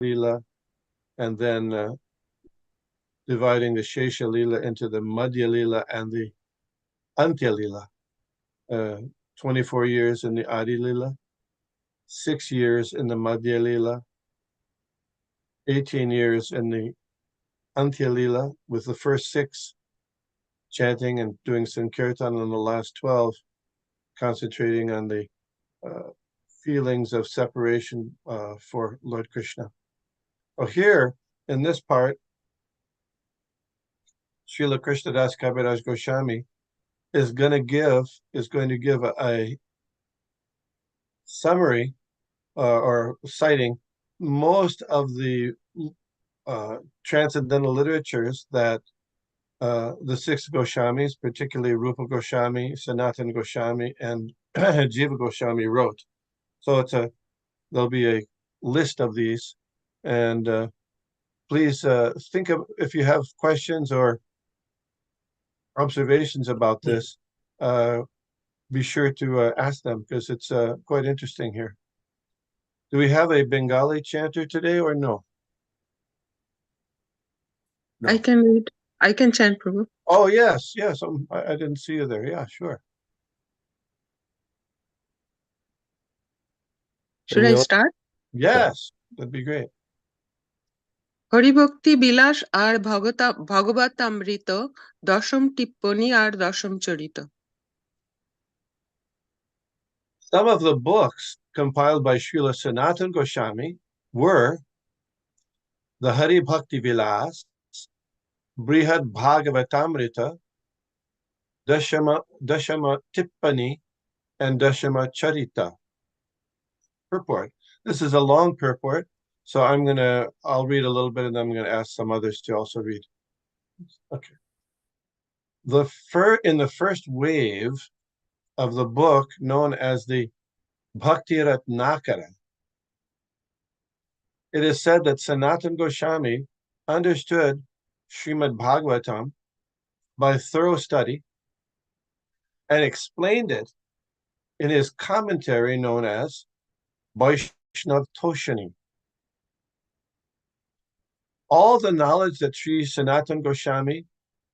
Lila, and then dividing the Shesha Lila into the Madhya Lila and the Antya Lila. 24 years in the Adi Lila, 6 years in the Madhya Lila, 18 years in the Antya Lila, with the first 6 chanting and doing Sankirtan, and the last 12 concentrating on the feelings of separation for Lord Krishna. Well, here in this part, Srila Krishnadas Kaviraj Goswami is going to give a summary or citing most of the transcendental literatures that the 6 Goswamis, particularly Rupa Goswami, Sanatana Goswami, and Jiva Goswami wrote. So there'll be a list of these, and please think of, if you have questions or observations about this, be sure to ask them, because it's quite interesting here. Do we have a Bengali chanter today or no? No. I can read. I can chant, Prabhu. Oh, yes. I didn't see you there. Yeah, sure. Should I start? Yes, that'd be great. হরিভক্তি বিলাস আর ভগবতামৃত দশম টিপ্পনী আর দশম চরিত. Some of the books compiled by Srila Sanatana Goswami were the Hari Bhakti Vilas, Brihad Bhagavatamrita, Dashama Tippani, and Dashama Charita. Purport. This is a long purport, so I'll read a little bit, and then I'm going to ask some others to also read. Okay. In the first wave of the book known as the Bhakti Ratnakara, it is said that Sanatana Goswami understood Srimad Bhagavatam by thorough study and explained it in his commentary known as Vaishnav Toshani. All the knowledge that Sri Sanatana Goswami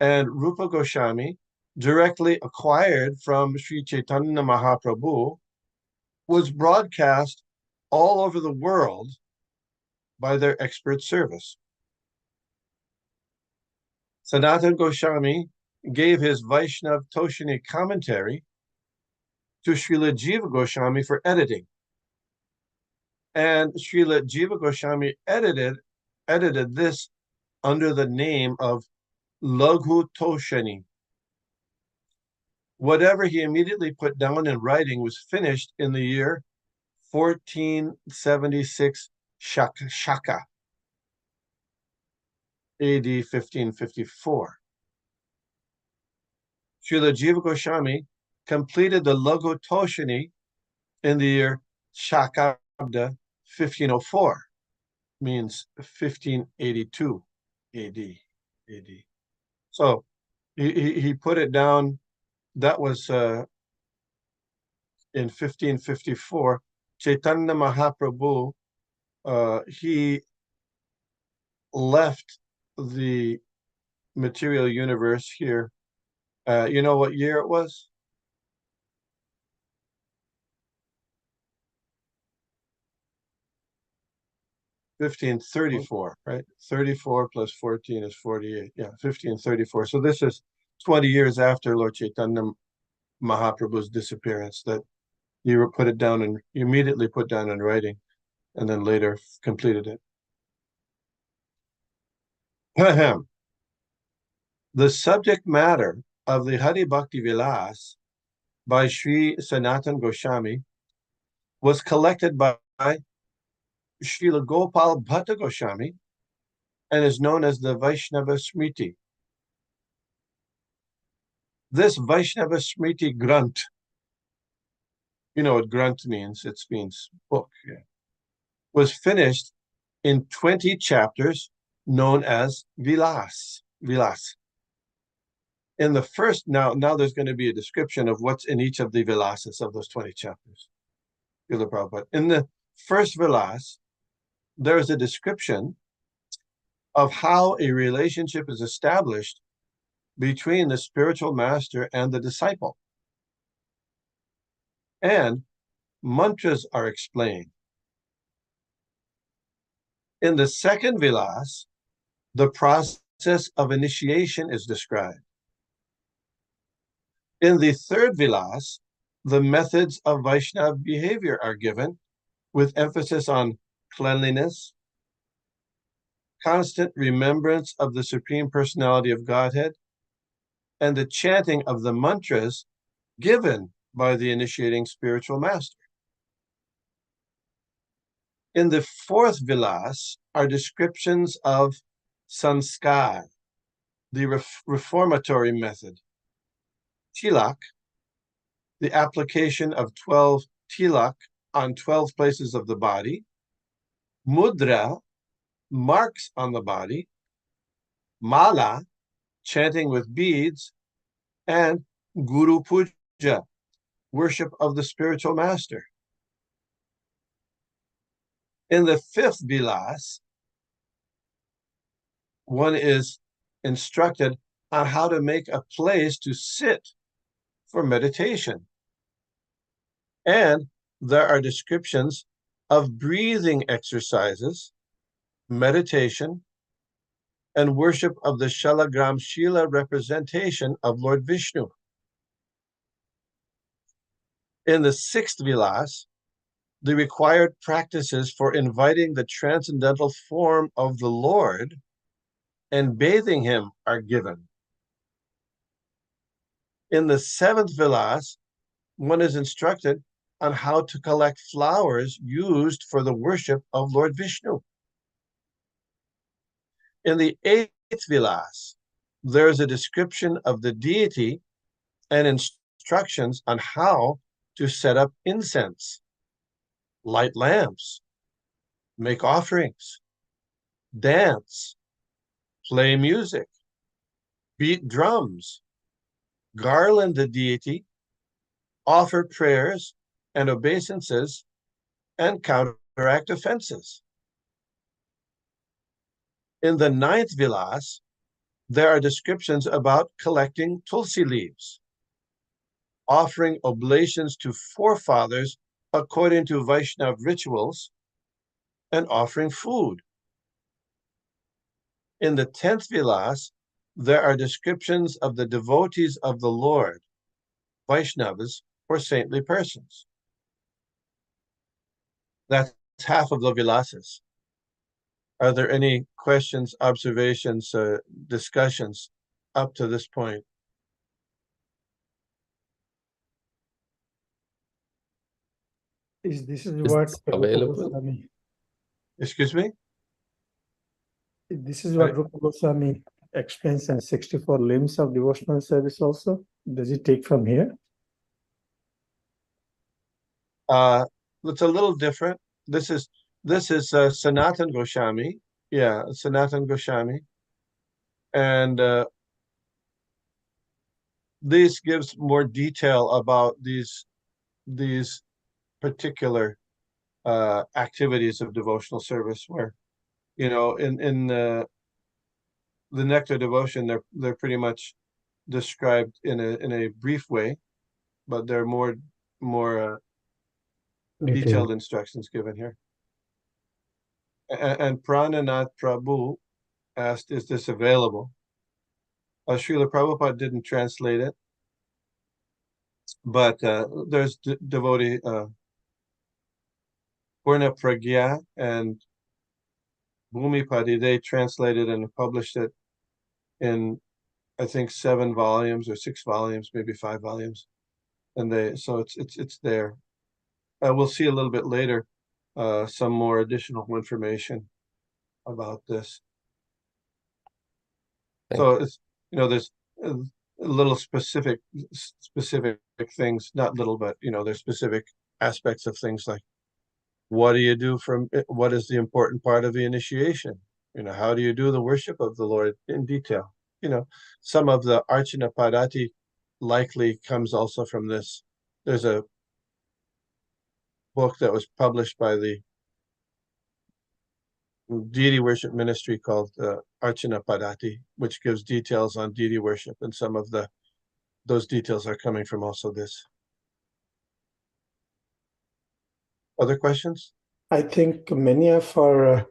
and Rupa Goswami directly acquired from Sri Caitanya Mahaprabhu was broadcast all over the world by their expert service. Sanatana Goswami gave his Vaishnav Toshani commentary to Srila Jiva Goswami for editing. And Srila Jiva Goswami edited this under the name of Laghu Toshani. Whatever he immediately put down in writing was finished in the year 1476 Shaka, AD 1554. Srila Jiva Goswami completed the Laghu Toshani in the year Shakabda 1504, means 1582 AD. So he put it down. That was in 1554. Chaitanya Mahaprabhu, he left the material universe here. You know what year it was? $1534, right? 34 plus 14 is 48. Yeah, 1534. So this is 20 years after Lord Chaitanya Mahaprabhu's disappearance that you put it down and immediately put down in writing, and then later completed it. The subject matter of the Hari Bhakti Vilas by Sri Sanatana Goswami was collected by Srila Gopal Bhatta Goswami and is known as the Vaishnava Smriti. This Vaishnava Smriti Grant, you know what Grant means? It means book. Yeah. Was finished in 20 chapters known as Vilas. In the first, now there's going to be a description of what's in each of the Vilasas of those 20 chapters. In the first Vilas, there is a description of how a relationship is established between the spiritual master and the disciple. And mantras are explained. In the second vilas, the process of initiation is described. In the third vilas, the methods of Vaishnava behavior are given, with emphasis on cleanliness, constant remembrance of the Supreme Personality of Godhead, and the chanting of the mantras given by the initiating spiritual master. In the fourth vilas are descriptions of sanskar, the reformatory method, tilak, the application of 12 tilak on 12 places of the body, mudra, marks on the body, mala, chanting with beads, and guru puja, worship of the spiritual master. In the fifth vilas, one is instructed on how to make a place to sit for meditation. And there are descriptions of breathing exercises, meditation, and worship of the Shalagram Shila representation of Lord Vishnu. In the sixth vilas, the required practices for inviting the transcendental form of the Lord and bathing him are given. In the seventh vilas, one is instructed on how to collect flowers used for the worship of Lord Vishnu. In the eighth vilas, there is a description of the deity and instructions on how to set up incense, light lamps, make offerings, dance, play music, beat drums, garland the deity, offer prayers and obeisances, and counteract offenses. In the ninth vilas, there are descriptions about collecting tulsi leaves, offering oblations to forefathers according to Vaishnava rituals, and offering food. In the 10th vilas, there are descriptions of the devotees of the Lord, Vaishnavas, or saintly persons. That's half of the vilasas. Are there any questions, observations, discussions up to this point? This is Is what this Rupa available? Goswami, Excuse me? this is what Rupa Goswami explains in 64 limbs of devotional service also. Does it take from here? It's a little different. This is Sanatan Goswami. Yeah, Sanatan Goswami. And this gives more detail about these particular activities of devotional service, where in the nectar devotion they're pretty much described in a brief way, but there are more detailed instructions given here. And Prananath Prabhu asked, is this available? Srila Prabhupada didn't translate it, but there's devotee Purna Pragya and Bhumipadi, they translated and published it in, I think, 7 volumes or 6 volumes, maybe 5 volumes. And it's there. We'll see a little bit later some more additional information about this. So it's, there's a little specific things, not little, but there's specific aspects of things like, what do you do what is the important part of the initiation? How do you do the worship of the Lord in detail? Some of the Archana Padati likely comes also from this. There's a book that was published by the deity worship ministry called Archana Padati, which gives details on deity worship, and some of those details are coming from also this. Other questions? I think many of our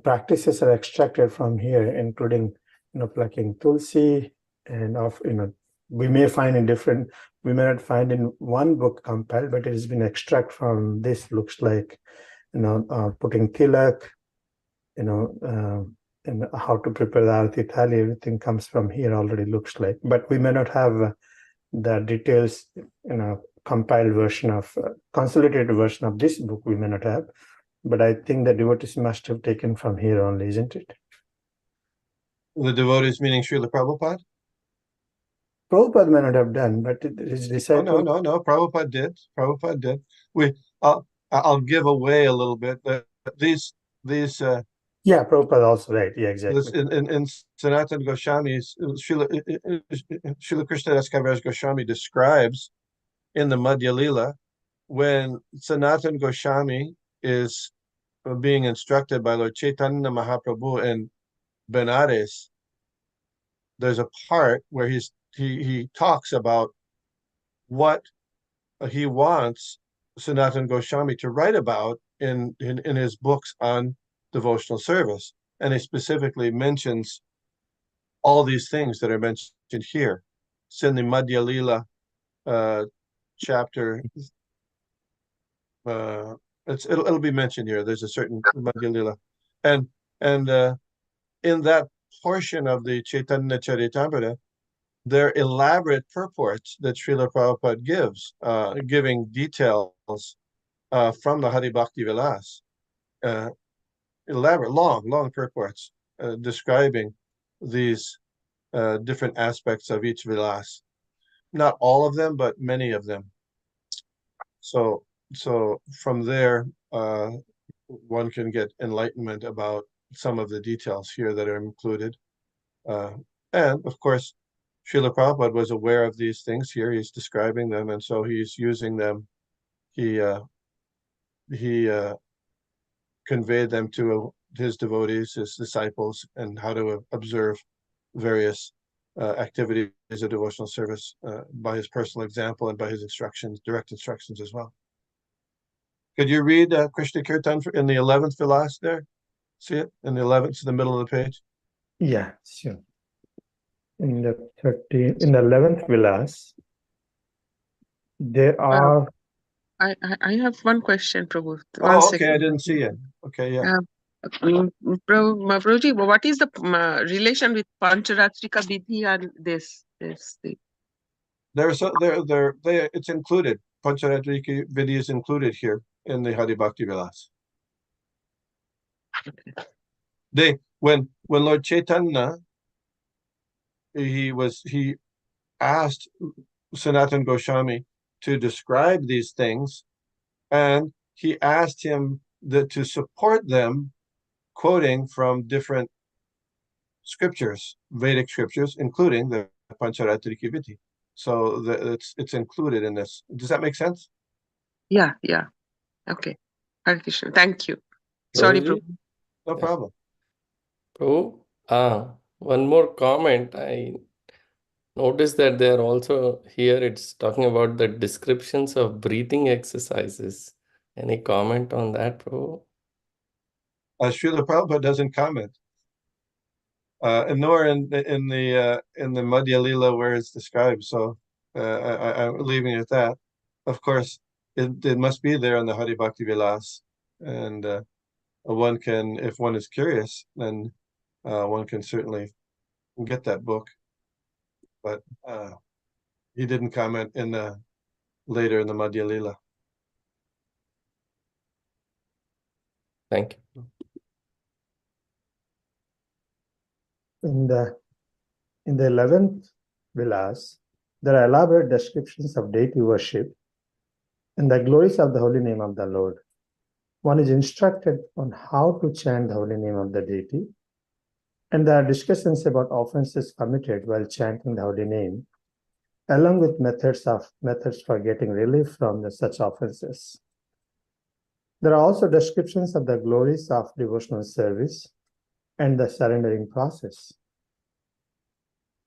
practices are extracted from here, including plucking tulsi, and we may not find in one book compiled, but it has been extracted from this. Looks like putting tilak, and how to prepare the arati thali, everything comes from here already, looks like, but we may not have the details in a compiled version of consolidated version of this book. We may not have, but I think the devotees must have taken from here only, isn't it? The devotees meaning Srila Prabhupada? Prabhupada may not have done, but his disciples. No. Prabhupada did. Prabhupada did. I'll give away a little bit. These. Yeah, Prabhupada also, right? Yeah, exactly. In Sanatana Goswami's Srila Krishnadas Kaviraj Goswami describes in the Madhya Lila when Sanatana Goswami is being instructed by Lord Chaitanya Mahaprabhu in Benares. There's a part where he talks about what he wants Sanatana Goswami to write about in his books on devotional service. And he specifically mentions all these things that are mentioned here. It's in the Madhya Lila chapter. It'll be mentioned here. There's a certain Madhya Lila. And in that portion of the Caitanya Caritamrita, there are elaborate purports that Srila Prabhupada gives, giving details from the Hari Bhakti Vilas. Elaborate, long purports describing these different aspects of each Vilas. Not all of them, but many of them. So from there, one can get enlightenment about some of the details here that are included. And of course, Srila Prabhupada was aware of these things here. He's describing them, and so he's using them. He conveyed them to his devotees, his disciples, and how to observe various activities of devotional service by his personal example and by his instructions, direct instructions as well. Could you read Krishna Kirtan in the 11th Vilas there? See it in the 11th, in the middle of the page? Yeah, sure. In the 11th Vilas, there are. I have one question, Prabhu. Oh, okay, I didn't see it. Okay, yeah. Prabhuji, what is the relation with Pancharatrika Vidhi and this thing? It's included. Pancharatrika Vidhi is included here in the Hari Bhakti Vilas. When Lord Chaitanya, he asked Sanatana Goswami to describe these things, and he asked him to support them, quoting from different scriptures, Vedic scriptures, including the Pancharatrika Vidhi. So it's included in this. Does that make sense? Yeah. Okay. Hare Krishna. Thank you. Sorry, Prabhu. No problem. Prabhu, one more comment. I noticed that they are also here. It's talking about the descriptions of breathing exercises. Any comment on that, Prabhu? Srila Prabhupada doesn't comment, and nor in the Madhya Lila where it's described. So I'm leaving it at that. Of course, it must be there in the Hari Bhakti Vilas, and one can, if one is curious, then one can certainly get that book. But he didn't comment later in the Madhya Lila. Thank you. In the 11th Vilas, there are elaborate descriptions of deity worship and the glories of the holy name of the Lord. One is instructed on how to chant the holy name of the deity, and there are discussions about offenses committed while chanting the holy name, along with methods for getting relief from such offenses. There are also descriptions of the glories of devotional service and the surrendering process.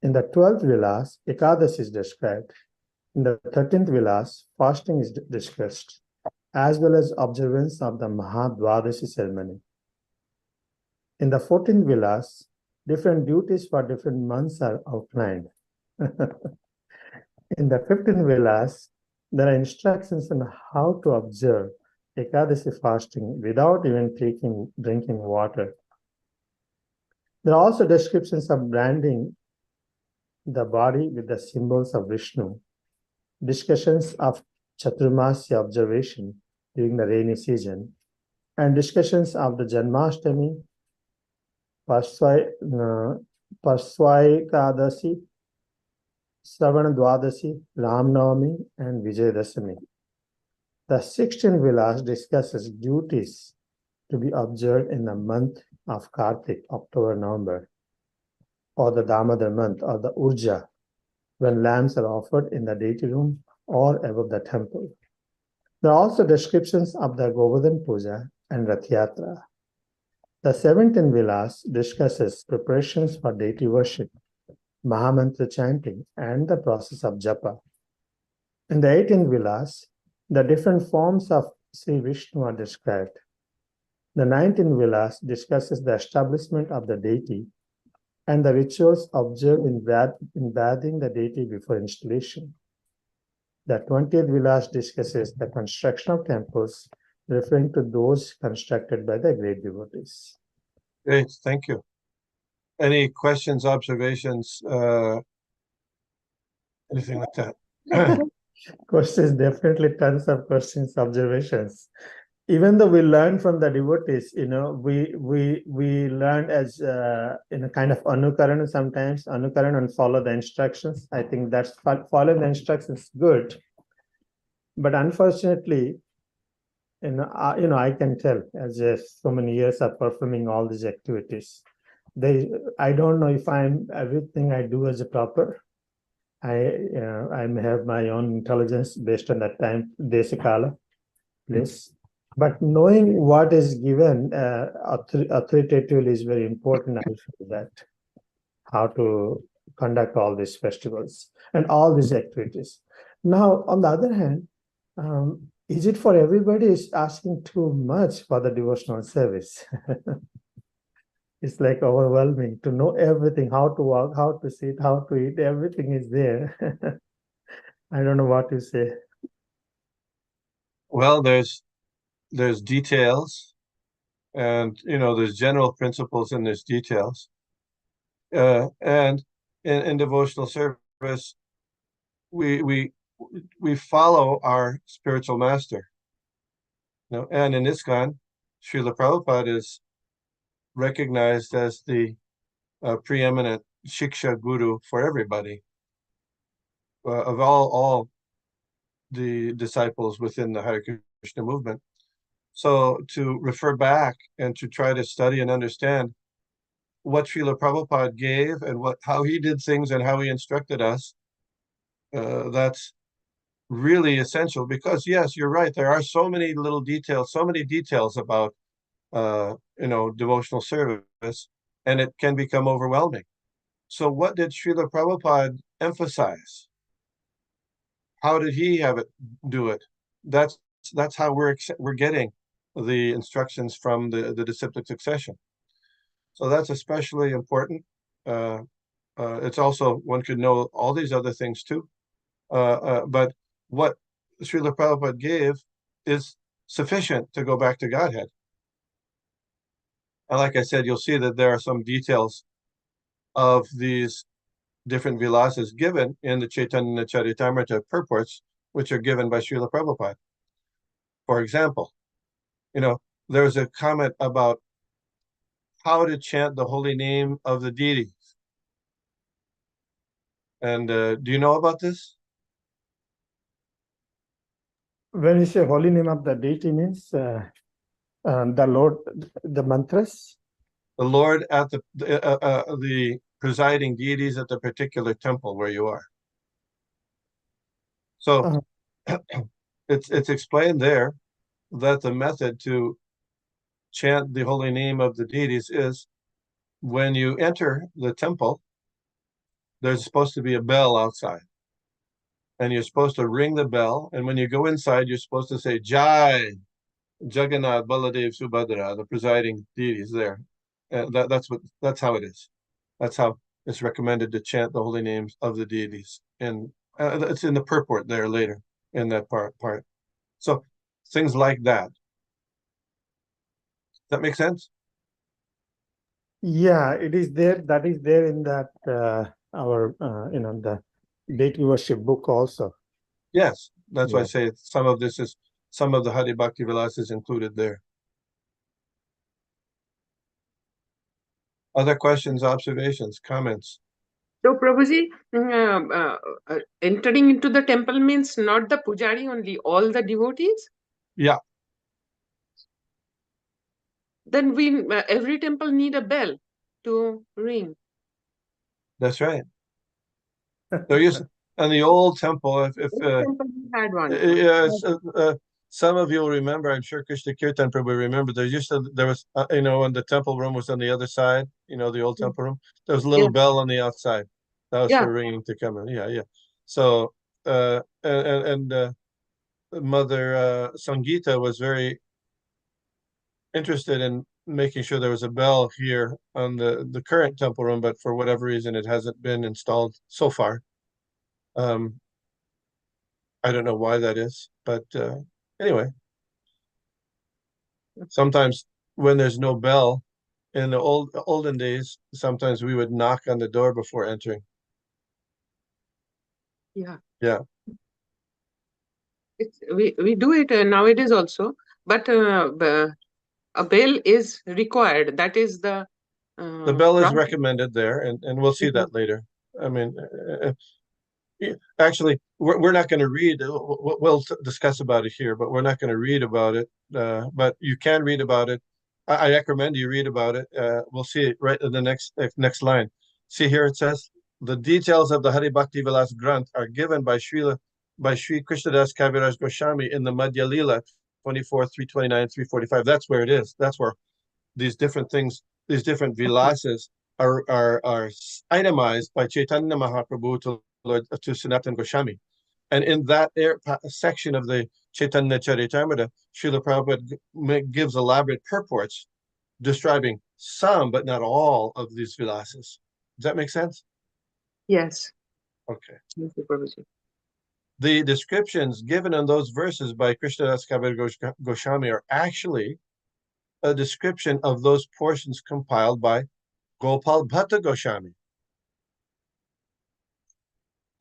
In the 12th Vilas, Ekadashi is described. In the 13th Vilas, fasting is discussed, as well as observance of the Mahadvadashi ceremony. In the 14th Vilas, different duties for different months are outlined. In the 15th Vilas, there are instructions on how to observe Ekadashi fasting without even drinking water. There are also descriptions of branding the body with the symbols of Vishnu, discussions of Chaturmasya observation during the rainy season, and discussions of the Janmashtami, Parsvaikadasi, Sravana Dwadashi, Ramnavami, and Vijayadashami. The 16th Vilas discusses duties to be observed in the month of Kartik, October, November, or the Damodar month, or the Urja, when lamps are offered in the deity room or above the temple. There are also descriptions of the Govardhan Puja and Rath Yatra. The 17th Vilas discusses preparations for deity worship, Mahamantra chanting, and the process of japa. In the 18th Vilas, the different forms of Sri Vishnu are described. The 19th Vilas discusses the establishment of the deity and the rituals observed in bathing the deity before installation. The 20th Vilas discusses the construction of temples, referring to those constructed by the great devotees. Great, thank you. Any questions, observations, anything like that? Questions, definitely tons of questions, observations. Even though we learn from the devotees, we learn as in a kind of anukaran sometimes, anukaran and follow the instructions. I think that's following the instructions good, but unfortunately, I can tell as so many years of performing all these activities. I don't know if everything I do as a proper. I may have my own intelligence based on that time, Desikala, place. But knowing what is given authoritatively is very important. I feel that how to conduct all these festivals and all these activities. Now, on the other hand, is it for everybody is asking too much for the devotional service? It's like overwhelming to know everything, how to walk, how to sit, how to eat, everything is there. I don't know what to say. Well, there's details, and there's general principles and there's details. And in devotional service, we follow our spiritual master. And in ISKCON, Srila Prabhupada is recognized as the preeminent Shiksha Guru for everybody, of all the disciples within the Hare Krishna movement. So to refer back and to try to study and understand what Srila Prabhupada gave and how he did things and how he instructed us, that's really essential, because yes, you're right, there are so many little details, so many details about devotional service, and it can become overwhelming. So what did Srila Prabhupada emphasize? How did he have it do it? That's how we're getting the instructions from the disciplic succession. So that's especially important. It's also, one could know all these other things too. But what Srila Prabhupada gave is sufficient to go back to Godhead. And like I said, you'll see that there are some details of these different vilasas given in the Caitanya Caritamrita purports, which are given by Srila Prabhupada. For example, there's a comment about how to chant the holy name of the deities. And do you know about this? When you say holy name of the deity means the Lord, the mantras? The Lord at the presiding deities at the particular temple where you are. So it's explained there that the method to chant the holy name of the deities is when you enter the temple, there's supposed to be a bell outside. And you're supposed to ring the bell. And when you go inside, you're supposed to say, Jai, Jagannath, Baladev, Subhadra, the presiding deities there. That's how it is. That's how it's recommended to chant the holy names of the deities. And it's in the purport there later in that part. So things like that. Does that make sense? Yeah, it is there. That is there in that our the deity worship book also. Yes, that's why I Yeah. say some of the Hari Bhakti Vilas is included there. Other questions, observations, comments? So, Prabhuji, entering into the temple means not the pujari only, all the devotees? Yeah, Then every temple need a bell to ring. that's right. There used in the old temple, if Every temple had one. yes, some of you will remember, I'm sure Krishna Kirtan probably remember, there was, when the temple room was on the other side, the old temple room, there was a little Yeah. bell on the outside. That was Yeah. for ringing to come in. Yeah. So, and Mother Sangita was very interested in making sure there was a bell here on the current temple room, but for whatever reason, it hasn't been installed so far. I don't know why that is, but anyway, sometimes when there's no bell in the olden days, sometimes we would knock on the door before entering. Yeah. Yeah. We do it nowadays also, but a bell is required. That is the Bell is process. recommended there, and we'll see that later. I mean, actually, we're not going to read. We'll discuss about it here, but we're not going to read about it. But you can read about it. I recommend you read about it. We'll see it right in the next line. See here, it says the details of the Hari Bhakti Vilas Granth are given by Sri Krishnadas Kaviraj Goswami in the Madhya Lila 24, 329, 345. That's where it is. That's where these different things, these different vilasas are itemized by Chaitanya Mahaprabhu to Sanatana Goswami. And in that section of the Caitanya Charitamrita, Srila Prabhupada gives elaborate purports describing some, but not all, of these vilasas. Does that make sense? Yes. Okay. Thank you, Prabhuji. The descriptions given in those verses by Krishnadas Kaviraj Goswami are actually a description of those portions compiled by Gopal Bhatta Goswami.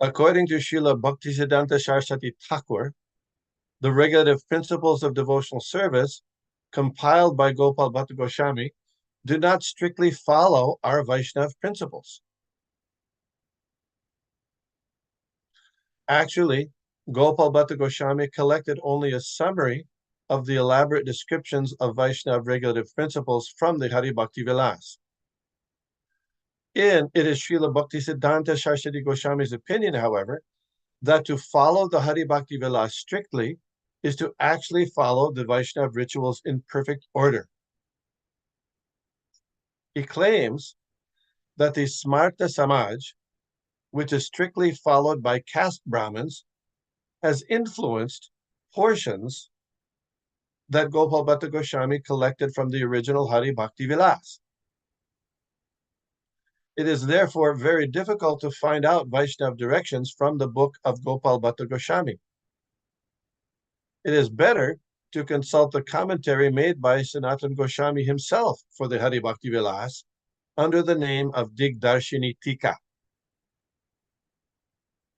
According to Srila Bhaktisiddhanta Saraswati Thakur, the regulative principles of devotional service compiled by Gopal Bhatta Goswami do not strictly follow our Vaishnava principles. Actually, Gopal Bhatta Goswami collected only a summary of the elaborate descriptions of Vaishnava regulative principles from the Hari Bhakti Vilas. It is Srila Bhaktisiddhanta Saraswati Goswami's opinion, however, that to follow the Hari Bhakti Vilas strictly is to actually follow the Vaishnava rituals in perfect order. He claims that the Smarta Samaj, which is strictly followed by caste Brahmins, has influenced portions that Gopal Bhatta Goswami collected from the original Hari Bhakti Vilas. It is therefore very difficult to find out Vaishnava directions from the book of Gopal Bhatta Goswami. It is better to consult the commentary made by Sanatana Goswami himself for the Hari Bhakti Vilas under the name of Digdarshini Tika.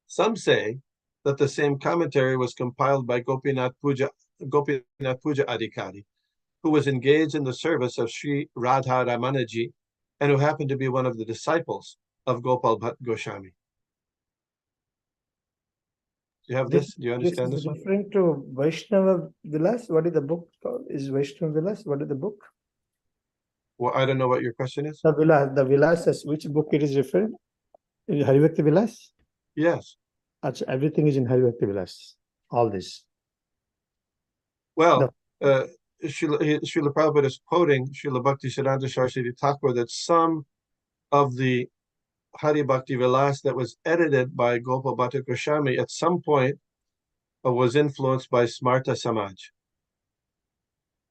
Some say that the same commentary was compiled by Gopinath Puja Adhikari, who was engaged in the service of Sri Radha Ramanaji and who happened to be one of the disciples of Gopal Bhatta Goswami. Do you have this? Do you understand This this is one? referring to Vaishnava Vilas. What is the book called? Is Vaishnava Vilas? What is the book? Well, I don't know what your question is. The Vilasas, which book it is referring? Hari Bhakti Vilas? Yes. Everything is in Hari Bhakti Vilas. All this. Well, Srila Prabhupada is quoting Srila Bhakti Siddhanta Saraswati Thakur that some of the Hari Bhakti Vilas that was edited by Gopal Bhatta Goswami at some point was influenced by Smarta Samaj.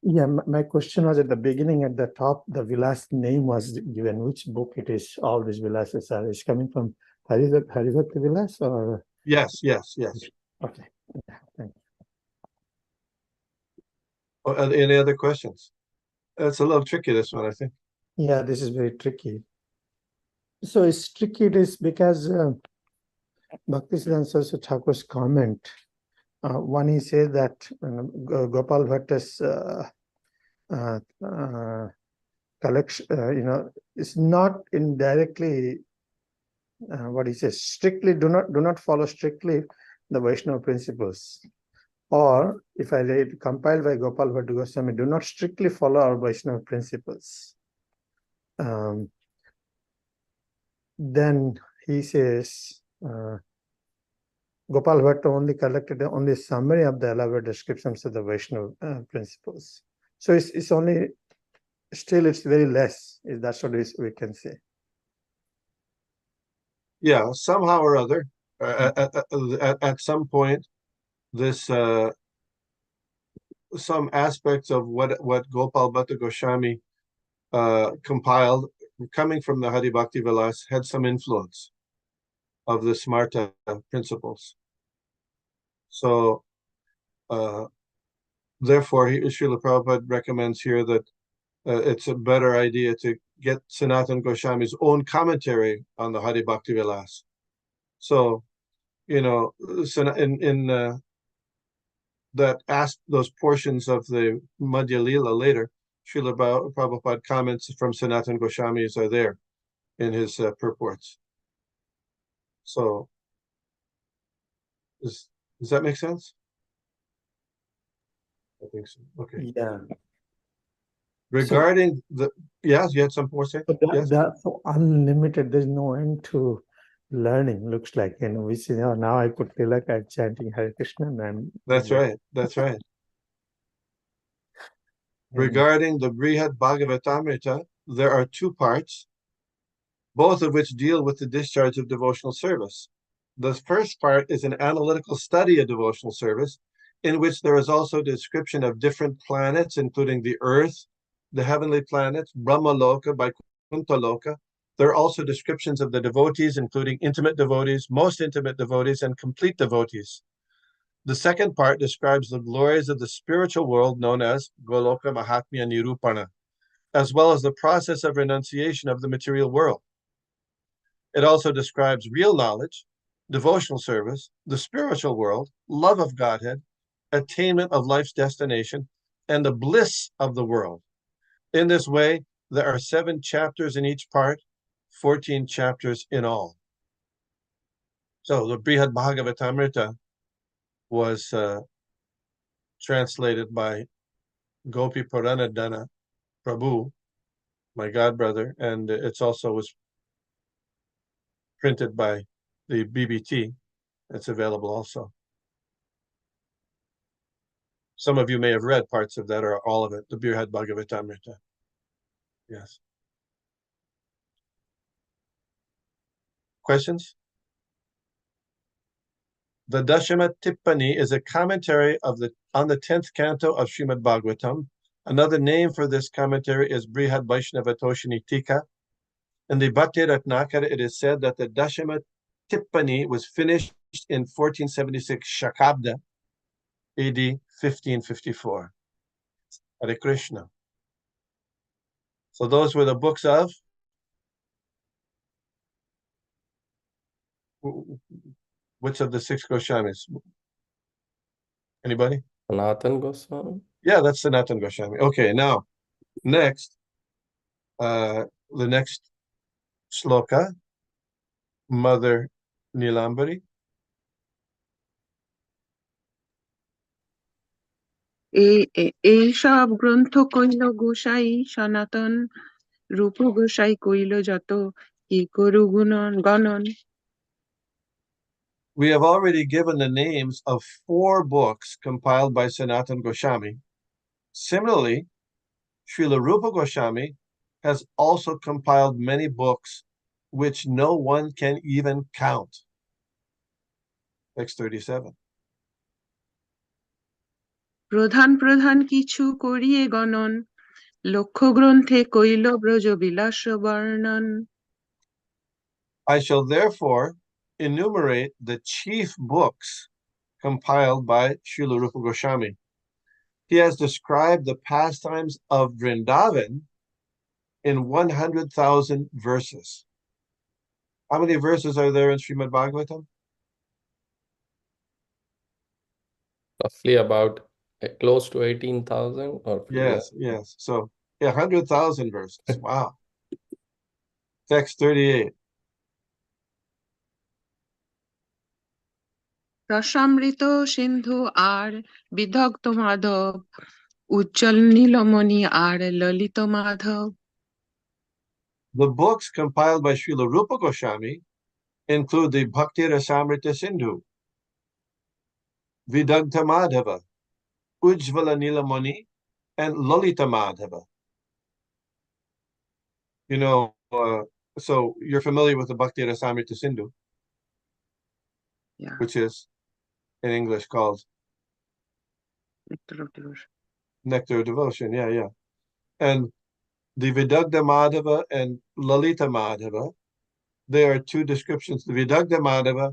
Yeah, my question was at the beginning, at the top, the Vilas name was given. Which book it is? All these Vilases are. Is coming from Haribhakti Vilas or? Yes. Okay. Yeah, thank you. Any other questions? It's a little tricky, this one, I think. Yeah, this is very tricky. So it's tricky. It is because Bhaktisiddhanta Saraswati Thakur's comment. One, he says that Gopal Bhatta's collection, is not indirectly what he says. Strictly, do not follow strictly the Vaishnava principles. Or if I read compiled by Gopal Bhatta Goswami, do not strictly follow our Vaishnava principles. Then he says. Gopal Bhatta only collected only a summary of the elaborate descriptions of the Vaishnava principles. So it's only, still it's very less. That's what we can say. Yeah, somehow or other, at some point, this some aspects of what Gopal Bhatta Goswami compiled, coming from the Hari Bhakti Vilas, had some influence of the Smarta principles. So, therefore, Srila Prabhupada recommends here that it's a better idea to get Sanatana Goswami's own commentary on the Hari Bhakti Vilas. So, in those portions of the Madhya Lila later, Srila Prabhupada comments from Sanatana Goswami's are there in his purports. So, does that make sense? I think so. Okay. Yeah. Regarding yes, you had some more say? But Yes. that's so unlimited. There's no end to learning. Looks like, we see now I could feel like I'm chanting Hare Krishna and That's right. Regarding the Brihad Bhagavatamrita, there are two parts, both of which deal with the discharge of devotional service. The first part is an analytical study of devotional service, in which there is also a description of different planets, including the Earth, the heavenly planets, Brahmaloka, Vaikuntha-loka. There are also descriptions of the devotees, including intimate devotees, most intimate devotees, and complete devotees. The second part describes the glories of the spiritual world known as Goloka Mahatmya Nirupana, as well as the process of renunciation of the material world. It also describes real knowledge, devotional service, the spiritual world, love of Godhead, attainment of life's destination, and the bliss of the world. In this way, there are 7 chapters in each part, 14 chapters in all. So the Brihad Bhagavatamrita was translated by Gopi Puranadana Prabhu, my godbrother, and it's also was printed by the BBT. It's available also. Some of you may have read parts of that or all of it, the Brihad Bhagavatamrita. Yes. Questions? The Dashama Tippani is a commentary on the 10th canto of Srimad Bhagavatam. Another name for this commentary is Brihad Vaishnava Toshini Tika. In the Bhakti Ratnakara, it is said that the Dashama Tippani was finished in 1476 Shakabda, AD 1554. Hare Krishna. So those were the books of which of the 6 Goswamis? Anybody? Sanatana Goswami. Yeah, that's Sanatana Goswami. Okay, now, next, the next shloka, Mother Nilambari. এইসব গ্রন্থ কইল গোসাই সনাতন রূপ গোসাই কইল যত কি করু গণন. We have already given the names of 4 books compiled by Sanatana Goswami. Similarly, Srila Rupa Goswami has also compiled many books which no one can even count. Text 37. প্রধান প্রধান কিছু করিয়ে গণন লক্ষ গ্রন্থে কইল ব্রজ বিলাস বর্ণন I shall therefore enumerate the chief books compiled by Srila Rupa Goswami. He has described the pastimes of Vrindavan in 100,000 verses. How many verses are there in Srimad Bhagavatam? Roughly about close to 18,000 or Yes. So 100,000 verses. Wow. Text 38. Rasamrita সিন্ধু আর বিদগ্ধ মাধব উজ্জ্বল নীলমণি আর Lalit Madhav The books compiled by Srila Rupa Goswami include the Bhakti Rasamrita Sindhu, Vidagdha Madhava, Ujjvala Nilamani, and Lalita Madhava. You know, so you're familiar with the Bhakti Rasamrita Sindhu, Yeah. which is in English called Nectar of Devotion. Nectar of Devotion. Yeah. And the Vidagdha Madhava and Lalita Madhava, they are two descriptions. The Vidagdha Madhava,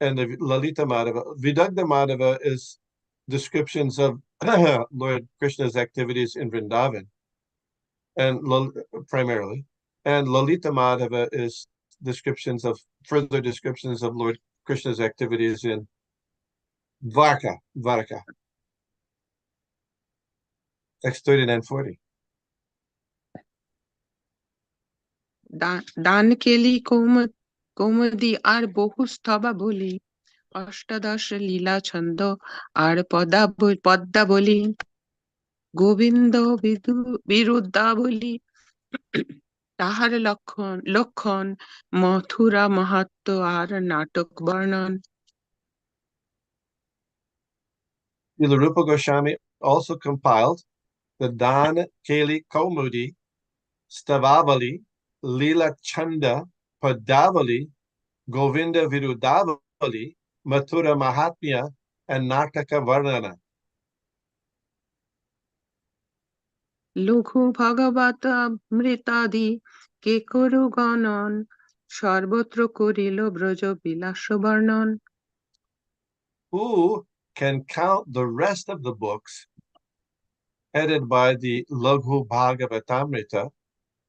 and the Lalita Madhava. Vidagdha Madhava is descriptions of Lord Krishna's activities in Vrindavan, and primarily, and Lalita Madhava is further descriptions of Lord Krishna's activities in Dvarka. Text 39-40. দান কেলি কৌমদি আর বহু স্তবা বলি অষ্টাদশ লীলা ছন্দ আর পদ্মাবলী গোবিন্দ বিরুদ্ধাবলী তাহার লক্ষণ মথুরা মাহাত্ম্য আর নাটক বর্ণন Srila Rupa Goswami also compiled the Dan Keli Kaumudi, Stavavali, Leela Chanda, Padavali, Govinda Virudavali, Mathura Mahatmya, and Nataka Varnana. লঘু ভগবতামৃতাদি কে করু গণন সর্বত্র করিল ব্রজ বিলাস বর্ণন Who can count the rest of the books headed by the Laghu Bhagavatamrita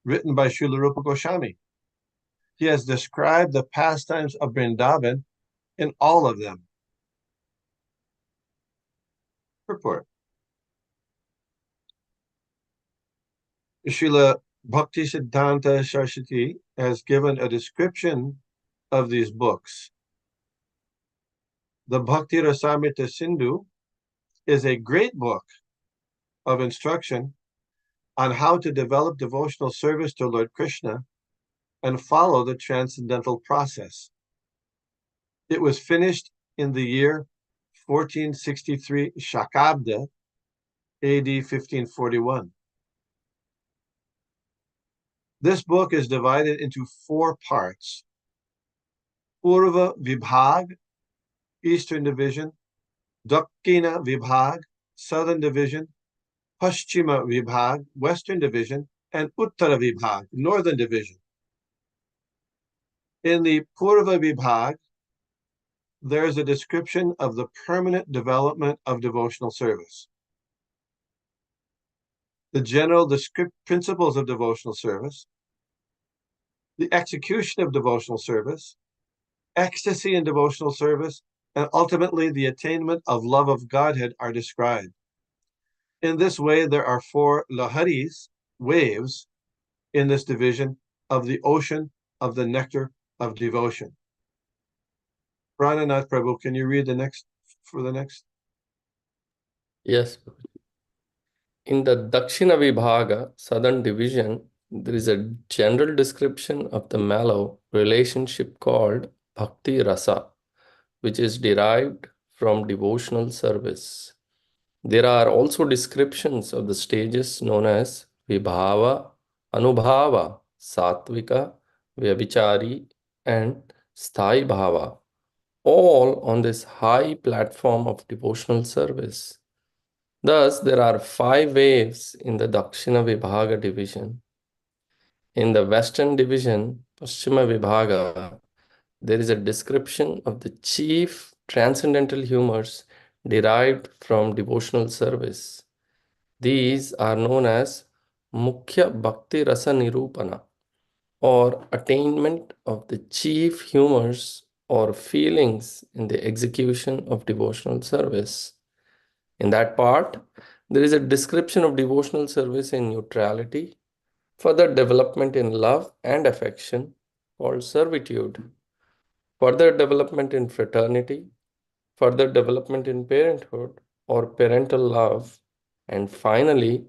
written by Srila Rupa Goswami? He has described the pastimes of Vrindavan in all of them. Purport. Srila Bhaktisiddhanta Saraswati has given a description of these books. The Bhakti Rasamrita Sindhu is a great book of instruction on how to develop devotional service to Lord Krishna and follow the transcendental process. It was finished in the year 1463 Shakabda, AD 1541. This book is divided into 4 parts. Purva Vibhag, Eastern Division, Dakshina Vibhag, Southern Division, Paschima Vibhag, Western Division, and Uttara Vibhag, Northern Division. In the Purva Vibhag, there is a description of the permanent development of devotional service. The general principles of devotional service, the execution of devotional service, ecstasy in devotional service, and ultimately the attainment of love of Godhead are described. In this way, there are 4 laharis, waves, in this division of the ocean of the nectar of devotion. Prananath Prabhu, can you read the next? Yes. In the Dakshina Vibhaga, Southern Division, there is a general description of the mellow relationship called Bhakti Rasa, which is derived from devotional service. There are also descriptions of the stages known as Vibhava, Anubhava, Satvika, Vyabhichari, and Sthai Bhava, all on this high platform of devotional service. Thus, there are 5 waves in the Dakshina Vibhaga division. In the Western division, Paschima Vibhaga, there is a description of the chief transcendental humors derived from devotional service. These are known as Mukhya Bhakti Rasa Nirupana, or attainment of the chief humors or feelings in the execution of devotional service. In that part, there is a description of devotional service in neutrality, further development in love and affection, called servitude, further development in fraternity, further development in parenthood or parental love, and finally,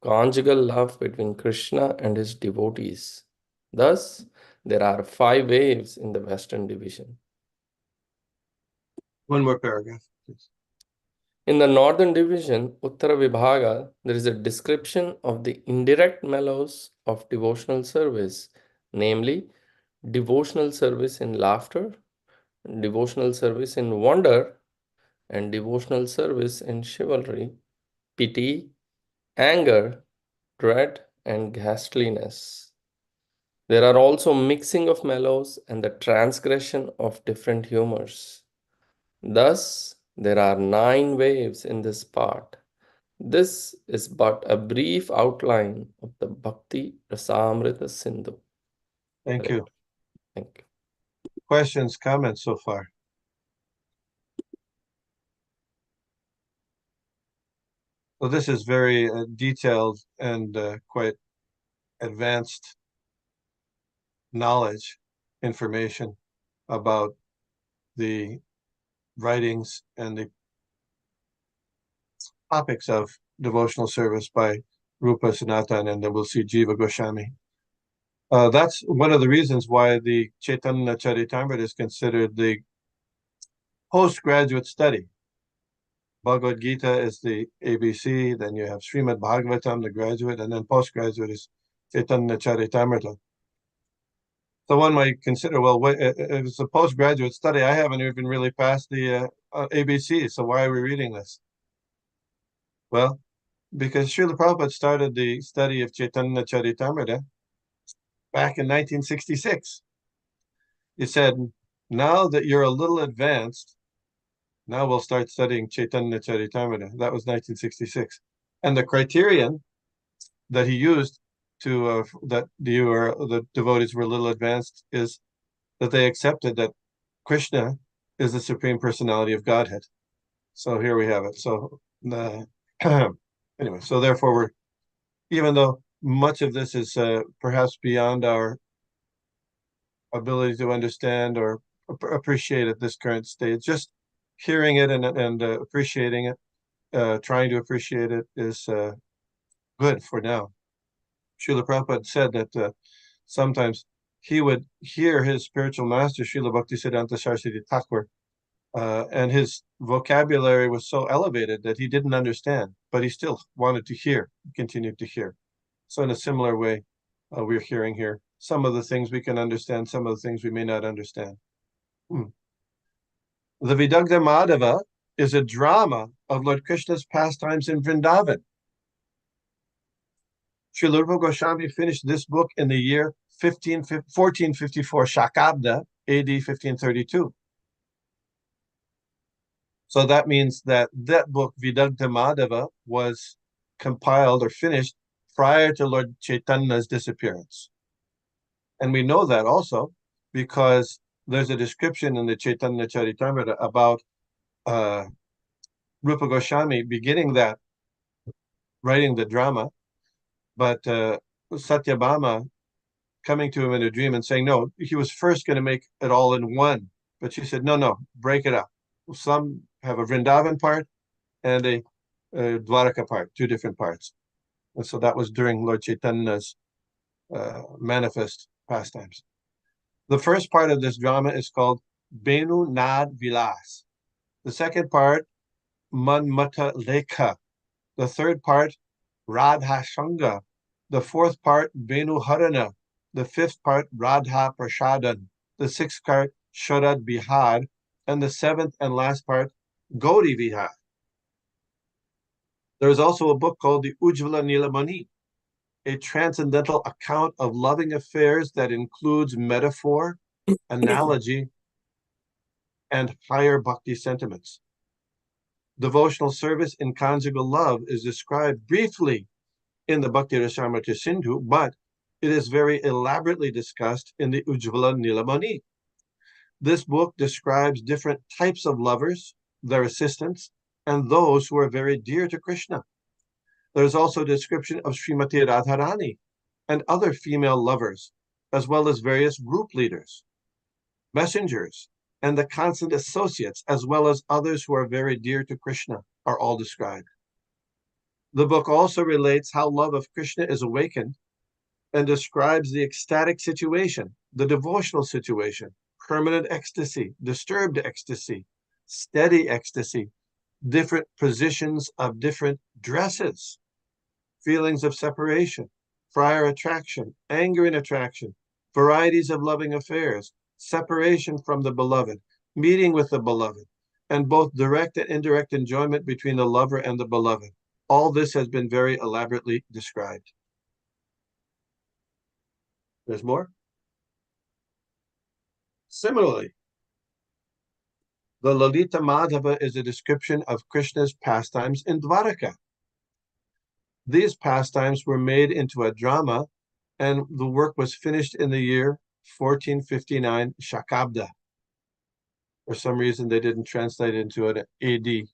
conjugal love between Krishna and his devotees. Thus, there are 5 waves in the Western division. One more paragraph, please. In the Northern division, Uttara Vibhaga, there is a description of the indirect mellows of devotional service, namely devotional service in laughter, devotional service in wonder, and devotional service in chivalry, pity, anger, dread, and ghastliness. There are also mixing of mellows and the transgression of different humors. Thus, there are 9 waves in this part. This is but a brief outline of the Bhakti Rasamrita Sindhu. Thank you. Thank you. Questions, comments so far? So this is very detailed and quite advanced knowledge, information about the writings and the topics of devotional service by Rupa Sanatana, and then we'll see Jiva Goswami. That's one of the reasons why the Caitanya Caritamrita is considered the postgraduate study. Bhagavad Gita is the ABC, then you have Srimad Bhagavatam, the graduate, and then postgraduate is Caitanya Caritamrita. So one might consider, well, if it's a postgraduate study, I haven't even really passed the ABC, so why are we reading this? Well, because Srila Prabhupada started the study of Caitanya Caritamrita back in 1966. He said, now that you're a little advanced, now we'll start studying Caitanya Caritamrita. That was 1966. And the criterion that he used to that the devotees were a little advanced is that they accepted that Krishna is the Supreme Personality of Godhead. So here we have it. So anyway, so therefore even though much of this is perhaps beyond our ability to understand or appreciate at this current stage, just hearing it and appreciating it, trying to appreciate it is good for now. Srila Prabhupada said that sometimes he would hear his spiritual master, Srila Bhaktisiddhanta Saraswati Thakur, and his vocabulary was so elevated that he didn't understand, but he still wanted to hear, continued to hear. So in a similar way, we're hearing here some of the things we can understand, some of the things we may not understand. The Vidagdha Madhava is a drama of Lord Krishna's pastimes in Vrindavan. Srila Rupa Goswami finished this book in the year 1454, Shakabda, AD 1532. So that means that book, Vidagdha Madhava, was compiled or finished prior to Lord Chaitanya's disappearance. And we know that also because there's a description in the Caitanya Caritamrita about Rupa Goswami beginning that, writing the drama, but Satyabhama coming to him in a dream and saying, no, he was first going to make it all in one. But she said, no, break it up. Some have a Vrindavan part and a Dwaraka part, 2 different parts. And so that was during Lord Chaitanya's manifest pastimes. The first part of this drama is called Benu Nad Vilas. The second part Manmata Lekha. The third part, Radha Shanga. The fourth part, Venu Harana. The fifth part, Radha Prashadan. The sixth part, Sharad Bihar. And the seventh and last part, Gauri Vihar. There is also a book called the Ujjvala Nilamani, a transcendental account of loving affairs that includes metaphor, analogy, and higher bhakti sentiments. Devotional service in conjugal love is described briefly in the Bhakti Rasamrita Sindhu, but it is very elaborately discussed in the Ujjvala Nilamani. This book describes different types of lovers, their assistants, and those who are very dear to Krishna. There's also a description of Srimati Radharani and other female lovers, as well as various group leaders, messengers, and the constant associates, as well as others who are very dear to Krishna, are all described. The book also relates how love of Krishna is awakened and describes the ecstatic situation, the devotional situation, permanent ecstasy, disturbed ecstasy, steady ecstasy, different positions of different dresses, feelings of separation, prior attraction, anger and attraction, varieties of loving affairs, separation from the beloved, meeting with the beloved, and both direct and indirect enjoyment between the lover and the beloved. All this has been very elaborately described. There's more. Similarly, the Lalita Madhava is a description of Krishna's pastimes in Dwaraka. These pastimes were made into a drama, and the work was finished in the year 1459 Shakabda. For some reason, they didn't translate it into an AD.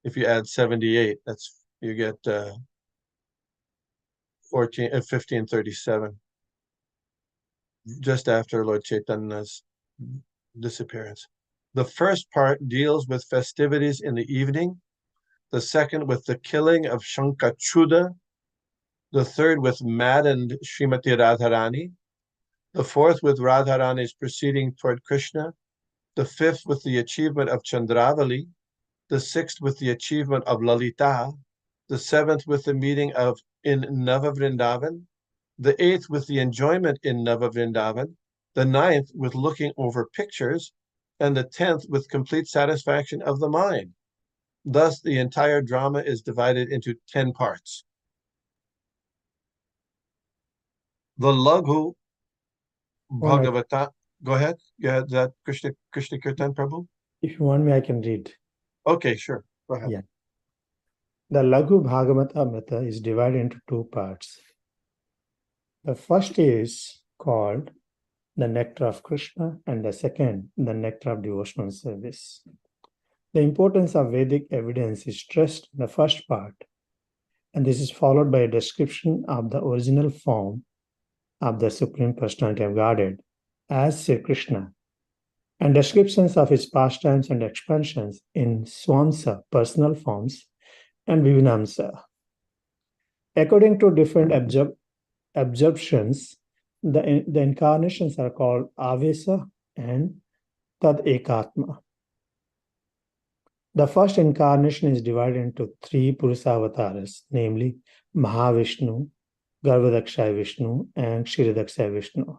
If you add 78, you get 1537, just after Lord Chaitanya's disappearance. The first part deals with festivities in the evening, the second with the killing of Shankachuda, the third with maddened Srimati Radharani, the fourth with Radharani's proceeding toward Krishna, the fifth with the achievement of Chandravali, the sixth with the achievement of Lalita, the seventh with the meeting in Navavrindavan, the eighth with the enjoyment in Navavrindavan, the ninth with looking over pictures, and the 10th with complete satisfaction of the mind. Thus, the entire drama is divided into 10 parts. The Laghu Bhagavata. Go ahead. Yeah, that Krishna Kirtan, Prabhu. If you want me, I can read. Okay, sure. Go ahead. Yeah. The Laghu Bhagavatamrita is divided into two parts. The first is called the Nectar of Krishna, and the second, the Nectar of Devotional Service. The importance of Vedic evidence is stressed in the first part, and this is followed by a description of the original form of the Supreme Personality of Godhead as Sri Krishna, and descriptions of his pastimes and expansions in Swansa, personal forms, and Vivinamsa. According to different absorptions, the incarnations are called Avesa and Tad Ekatma. The first incarnation is divided into three Purusavataras, namely Mahavishnu, Garbhodakshaya Vishnu, and Kshirodakshaya Vishnu.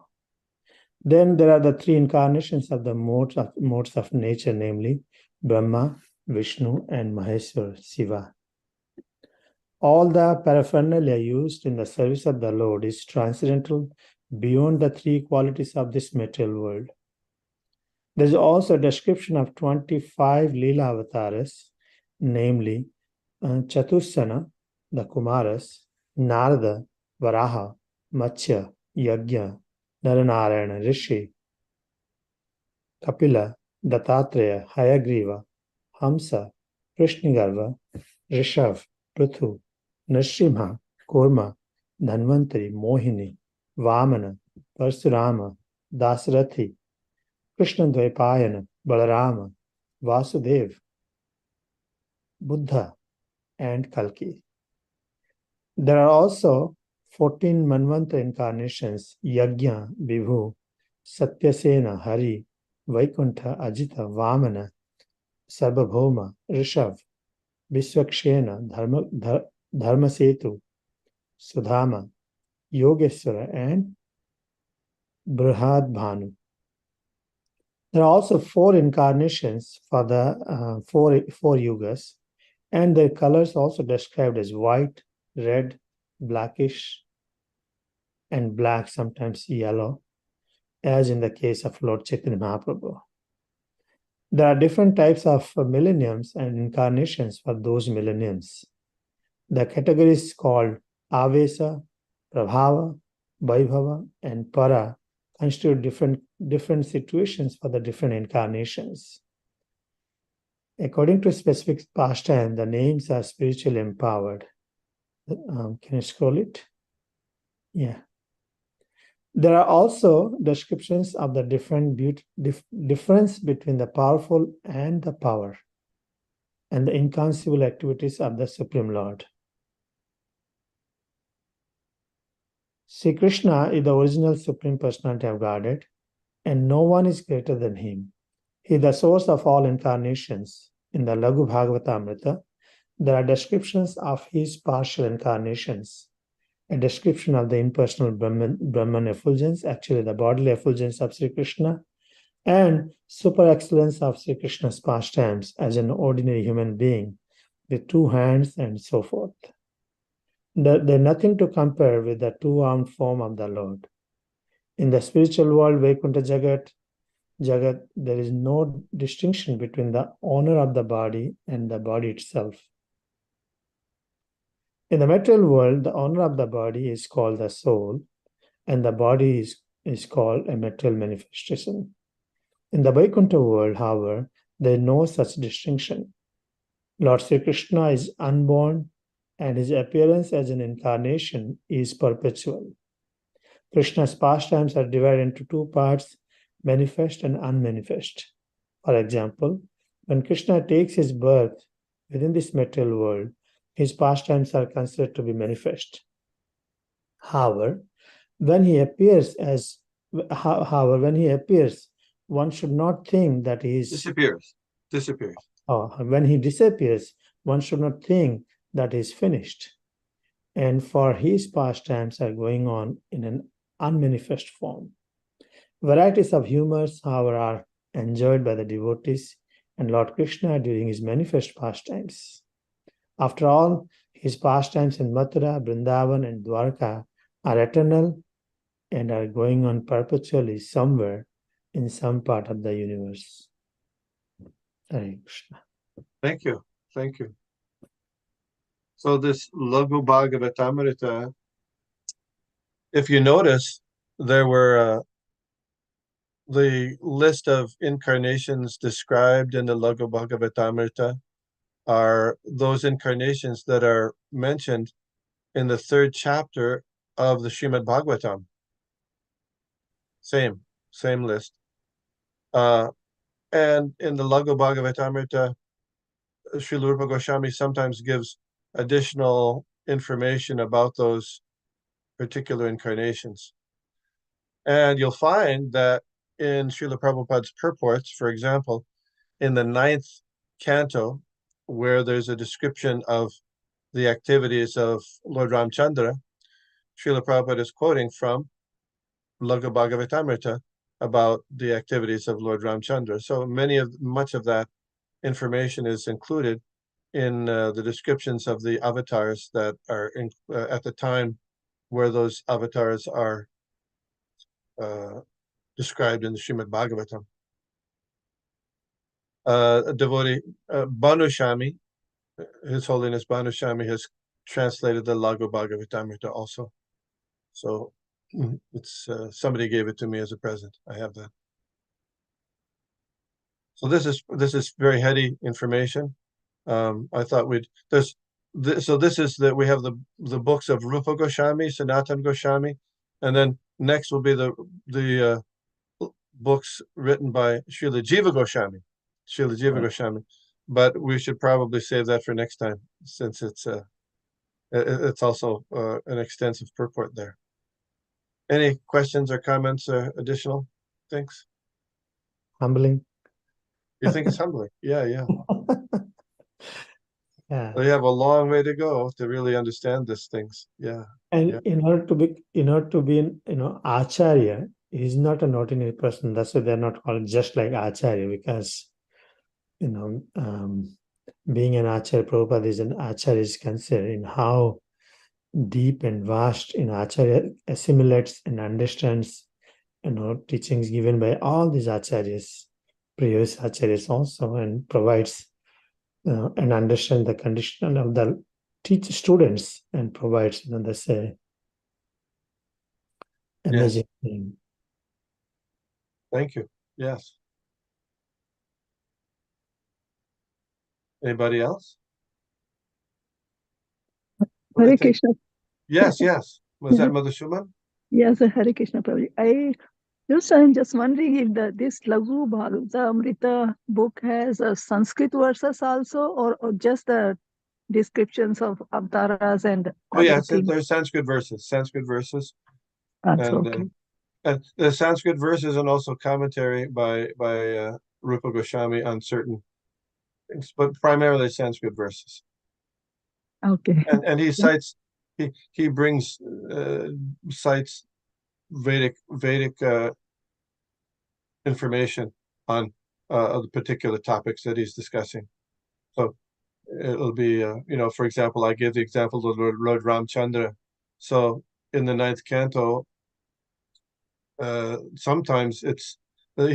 Then there are the three incarnations of the modes of nature, namely Brahma, Vishnu, and Maheshwar, Shiva. All the paraphernalia used in the service of the Lord is transcendental beyond the three qualities of this material world. There is also a description of 25 Leela avatars, namely Chatursana, the Kumaras, Narada, Varaha, Matsya, Yajna, Naranarayana, Rishi, Kapila, Dattatreya, Hayagriva, Hamsa, Prishnigarva, Rishav, Prithu, Nrsimha, Kurma, Dhanvantari, Mohini, Vamana, Parsurama, Dasarathi, Krishna Dvaipayana, Balarama, Vasudev, Buddha, and Kalki. There are also 14 Manvantara incarnations: Yajna, Vibhu, Satyasena, Hari, Vaikuntha, Ajita, Vamana, Sarvabhauma, Rishav, Vishwakshena, Dharmasetu, Sudhama, Yogeshwara, and Brihadbhanu. There are also 4 incarnations for the four yugas, and their colors also described as white, red, blackish, and black, sometimes yellow, as in the case of Lord Chaitanya Mahaprabhu. There are different types of millenniums and incarnations for those millenniums. The categories called Avesa, Prabhava, Vaibhava, and Para constitute different situations for the different incarnations. According to specific pastime, the names are spiritually empowered. Can you scroll it? Yeah. There are also descriptions of the difference between the powerful and the power, and the inconceivable activities of the Supreme Lord. Sri Krishna is the original Supreme Personality of Godhead, and no one is greater than him. He is the source of all incarnations. In the Laghu Bhagavatamrita, there are descriptions of his partial incarnations, a description of the impersonal Brahman effulgence, actually the bodily effulgence of Sri Krishna, and super excellence of Sri Krishna's pastimes as an ordinary human being with 2 hands and so forth. There's nothing to compare with the 2-armed form of the Lord. In the spiritual world, Vaikuntha Jagat, there is no distinction between the owner of the body and the body itself. In the material world, the owner of the body is called the soul, and the body is called a material manifestation. In the Vaikuntha world, however, there is no such distinction. Lord Sri Krishna is unborn, and his appearance as an incarnation is perpetual. Krishna's pastimes are divided into 2 parts, manifest and unmanifest. For example, when Krishna takes his birth within this material world, his pastimes are considered to be manifest. However, when he appears, one should not think that he is Disappears. When he disappears, one should not think that he is finished. And for his pastimes are going on in an unmanifest form. Varieties of humors, however, are enjoyed by the devotees and Lord Krishna during his manifest pastimes. After all, his pastimes in Mathura, Vrindavan, and Dwarka are eternal and are going on perpetually somewhere in some part of the universe. Hare Krishna. Thank you. So this Laghu Bhagavatamrita, if you notice, there were the list of incarnations described in the Laghu Bhagavatamrita are those incarnations that are mentioned in the 3rd chapter of the Srimad Bhagavatam. Same list. And in the Laghu Bhagavatamrita, Srila Rupa Goswami sometimes gives additional information about those particular incarnations. And you'll find that in Srila Prabhupada's purports, for example, in the 9th canto, where there's a description of the activities of Lord Ramchandra, Srila Prabhupada is quoting from Laghu Bhagavatamrita about the activities of Lord Ramchandra. So much of that information is included in the descriptions of the avatars that are at the time where those avatars are described in the Srimad Bhagavatam. A devotee, Bhanushami, His Holiness Bhanushami, has translated the Laghu Bhagavatamrita also. So it's somebody gave it to me as a present. I have that. So this is very heady information. I thought we have the books of Rupa Goswami, Sanatana Goswami, and then next will be the books written by Srila Jiva Goswami. But we should probably save that for next time, since it's also an extensive purport there. Any questions or comments or additional things? Humbling. You think it's humbling? Yeah. Yeah. They have a long way to go to really understand these things. Yeah. And Yeah. in order to be, Acharya, he's not an ordinary person. That's why they're not called just like Acharya, because, being an Acharya, Prabhupada is an Acharya is considered in how deep and vast, Acharya assimilates and understands, teachings given by all these Acharyas, previous Acharyas also, and provides and understand the condition of the students and provides, that's a amazing thing. Thank you. Yes. Anybody else? I Hare think- Krishna. Yes, yes. Was that Mother Shuman? Yes, Hare Krishna Prabhuji. I'm just wondering if this Laghu Bhagavatamrita book has Sanskrit verses also, or just the descriptions of avatars and Oh, yeah, other things. there's Sanskrit verses. Sanskrit verses. That's And, okay. and the Sanskrit verses and also commentary by Rupa Goswami on certain things, but primarily Sanskrit verses. Okay. And he cites, he brings cites Vedic information on the particular topics that he's discussing. So it'll be, for example, I gave the example of Lord Ramchandra. So in the 9th canto, sometimes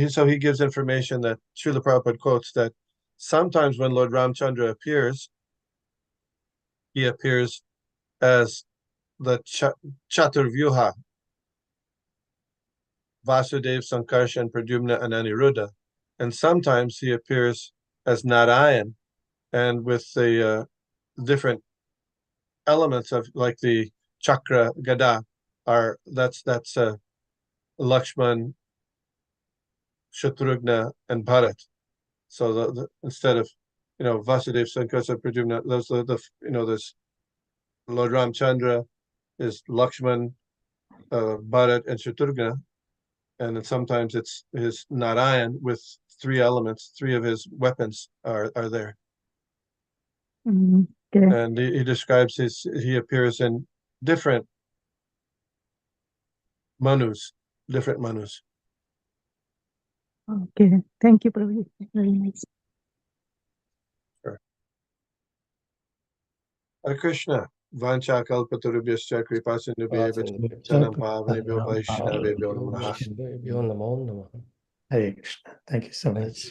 so he gives information that Srila Prabhupada quotes that sometimes when Lord Ramchandra appears, he appears as the Chaturvyuha, Vasudev, Sankarshan, Pradyumna, and Aniruddha. And sometimes he appears as Narayan, and with the different elements of, like the chakra gada, that's Lakshman, Shatrughna, and Bharat. So instead of Vasudev, Sankarshan, Pradyumna, those there's Lord Ramchandra is Lakshman, Bharat, and Shatrughna, and then sometimes it's his Narayan with 3 elements, 3 of his weapons are there. Okay. And he describes he appears in different manus. Okay. Thank you, Prabhuji. Very nice. Hare Krishna. Vancha kalpatarubhyascha kripasindubhyeva charanam pavanebhyo vaishnavebhyo namaha. Vaishnavebhyo namo namaha. Hare Krishna. Thank you so Thank much. you.